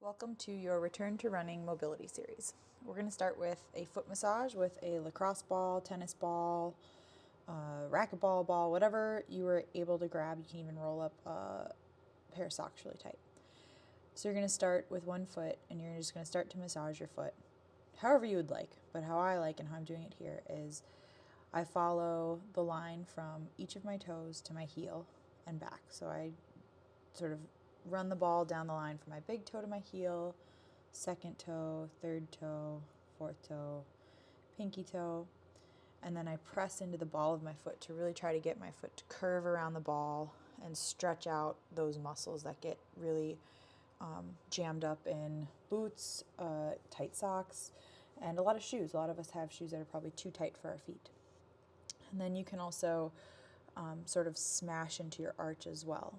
Welcome to your Return to Running mobility series. We're going to start with a foot massage with a lacrosse ball, tennis ball, racquetball ball, whatever you were able to grab. You can even roll up a pair of socks really tight. So you're going to start with one foot and you're just going to start to massage your foot however you would like. But how I like and how I'm doing it here is I follow the line from each of my toes to my heel and back. So I sort of run the ball down the line from my big toe to my heel, second toe, third toe, fourth toe, pinky toe, and then I press into the ball of my foot to really try to get my foot to curve around the ball and stretch out those muscles that get really jammed up in boots, tight socks, and a lot of shoes. A lot of us have shoes that are probably too tight for our feet. And then you can also sort of smash into your arch as well.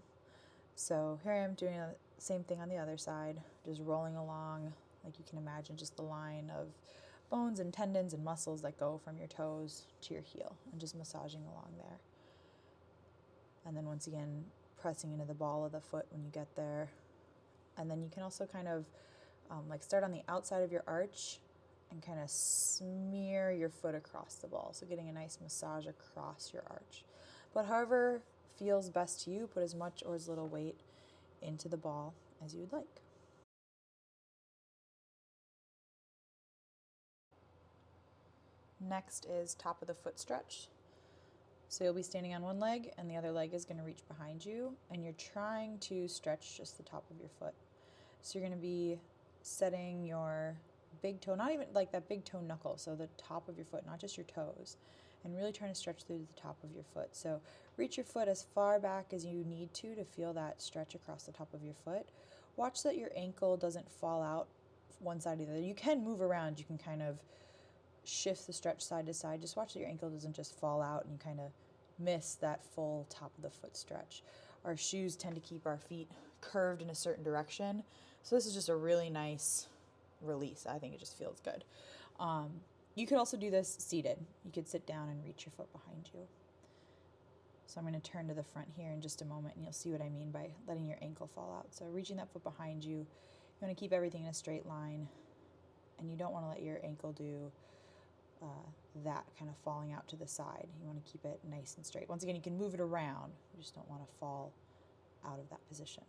So here I am doing the same thing on the other side, just rolling along, like you can imagine, just the line of bones and tendons and muscles that go from your toes to your heel, and just massaging along there. And then once again, pressing into the ball of the foot when you get there. And then you can also kind of like start on the outside of your arch and kind of smear your foot across the ball. So getting a nice massage across your arch. But however feels best to you, put as much or as little weight into the ball as you would like. Next is top of the foot stretch. So you'll be standing on one leg and the other leg is going to reach behind you, and you're trying to stretch just the top of your foot. So you're going to be setting your big toe, not even like that big toe knuckle, so the top of your foot, not just your toes, and really trying to stretch through the top of your foot. So reach your foot as far back as you need to feel that stretch across the top of your foot. Watch that your ankle doesn't fall out one side or the other. You can move around, you can kind of shift the stretch side to side. Just watch that your ankle doesn't just fall out and you kind of miss that full top of the foot stretch. Our shoes tend to keep our feet curved in a certain direction, so this is just a really nice release. I think it just feels good. You could also do this seated. You could sit down and reach your foot behind you. So I'm going to turn to the front here in just a moment and you'll see what I mean by letting your ankle fall out. So reaching that foot behind you, you want to keep everything in a straight line, and you don't want to let your ankle do that kind of falling out to the side. You want to keep it nice and straight. Once again, you can move it around. You just don't want to fall out of that position.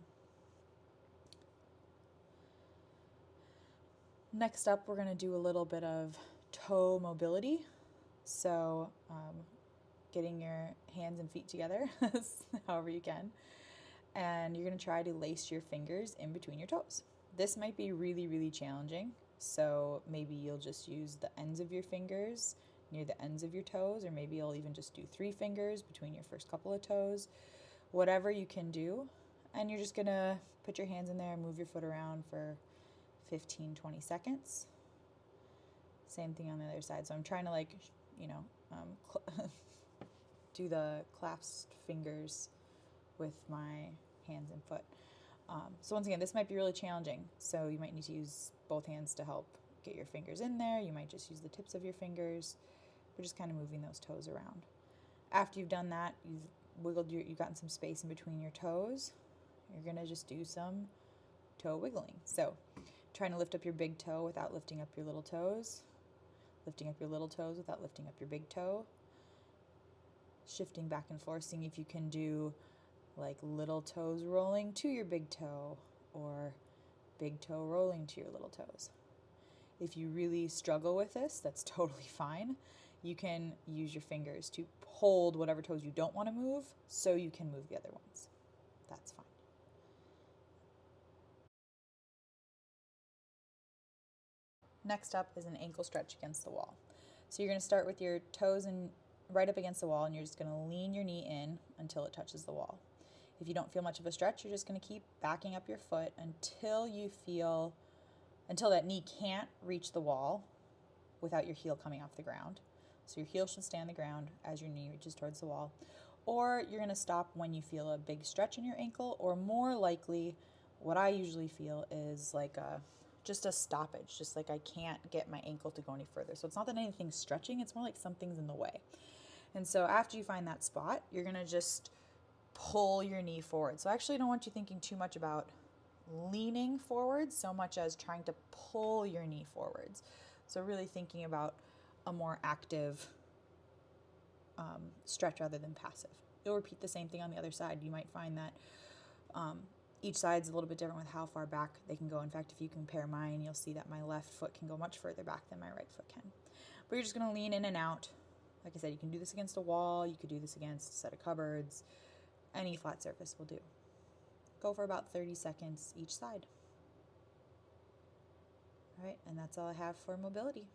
Next up, we're going to do a little bit of toe mobility. So getting your hands and feet together however you can. And you're going to try to lace your fingers in between your toes. This might be really, really challenging. So maybe you'll just use the ends of your fingers near the ends of your toes, or maybe you'll even just do 3 fingers between your first couple of toes. Whatever you can do. And you're just going to put your hands in there and move your foot around for 15-20 seconds. Same thing on the other side. So I'm trying to do the clasped fingers with my hands and foot. So once again, this might be really challenging. So you might need to use both hands to help get your fingers in there. You might just use the tips of your fingers. We're just kind of moving those toes around. After you've done that, you've gotten some space in between your toes. You're going to just do some toe wiggling. So trying to lift up your big toe without lifting up your little toes. Lifting up your little toes without lifting up your big toe. Shifting back and forth, seeing if you can do like little toes rolling to your big toe or big toe rolling to your little toes. If you really struggle with this, that's totally fine. You can use your fingers to hold whatever toes you don't want to move so you can move the other ones. That's fine. Next up is an ankle stretch against the wall. So you're going to start with your toes right up against the wall, and you're just going to lean your knee in until it touches the wall. If you don't feel much of a stretch, you're just going to keep backing up your foot until that knee can't reach the wall without your heel coming off the ground. So your heel should stay on the ground as your knee reaches towards the wall. Or you're going to stop when you feel a big stretch in your ankle, or more likely, what I usually feel is like just a stoppage, just like I can't get my ankle to go any further. So it's not that anything's stretching, it's more like something's in the way. And so after you find that spot, you're going to just pull your knee forward. So I actually don't want you thinking too much about leaning forwards so much as trying to pull your knee forwards. So really thinking about a more active stretch rather than passive. You'll repeat the same thing on the other side. You might find that each side's a little bit different with how far back they can go. In fact, if you compare mine, you'll see that my left foot can go much further back than my right foot can. But you're just going to lean in and out. Like I said, you can do this against a wall. You could do this against a set of cupboards. Any flat surface will do. Go for about 30 seconds each side. All right, and that's all I have for mobility.